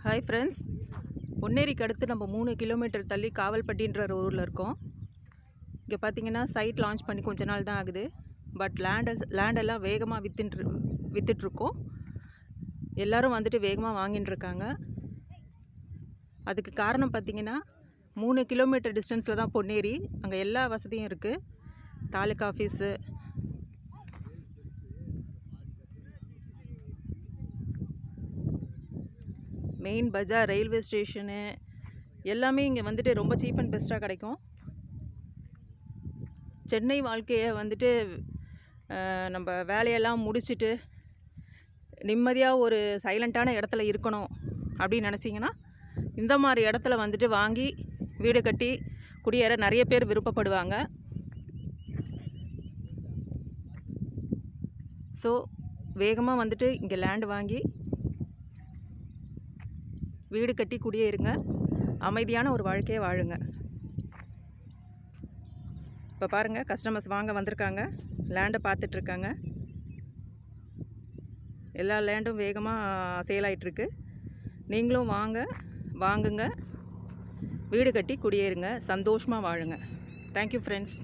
Hi friends, பொன்னேரிக்கு அடுத்து நம்ம 3 kilometre தள்ளி காவல்பட்டின்ற ஊரில் இருக்கோம். இங்கே பார்த்தீங்கன்னா சைட் லான்ச் பண்ணி கொஞ்ச நாள் தான் ஆகுது. பட் லேண்டெல்லாம் வேகமாக விற்றுட்ருக்கோம். எல்லோரும் வந்துட்டு வேகமாக வாங்கின்னு இருக்காங்க. அதுக்கு காரணம் பார்த்திங்கன்னா 3 கிலோமீட்டர் டிஸ்டன்ஸில் தான் பொன்னேரி. அங்கே எல்லா வசதியும் இருக்குது. தாலுக்கா ஆஃபீஸு, மெயின் பஜார், ரயில்வே ஸ்டேஷனு எல்லாமே இங்கே வந்துட்டு ரொம்ப சீப் அண்ட் பெஸ்ட்டாக கிடைக்கும். சென்னை வாழ்க்கையை வந்துட்டு நம்ம வேலையெல்லாம் முடிச்சுட்டு நிம்மதியாக ஒரு சைலண்ட்டான இடத்துல இருக்கணும் அப்படின்னு நினச்சிங்கன்னா இந்த மாதிரி இடத்துல வந்துட்டு வாங்கி வீடு கட்டி குடியேற நிறைய பேர் விருப்பப்படுவாங்க. ஸோ வேகமாக வந்துட்டு இங்கே லேண்டு வாங்கி வீடு கட்டி குடியேறுங்க, அமைதியான ஒரு வாழ்க்கையை வாழுங்க. இப்போ பாருங்கள், கஸ்டமர்ஸ் வாங்க வந்திருக்காங்க, லேண்டை பார்த்துட்ருக்காங்க. எல்லா லேண்டும் வேகமாக சேல் ஆகிட்டுருக்கு. நீங்களும் வாங்குங்க, வீடு கட்டி குடியேறுங்க, சந்தோஷமாக வாழுங்க. Thank you friends.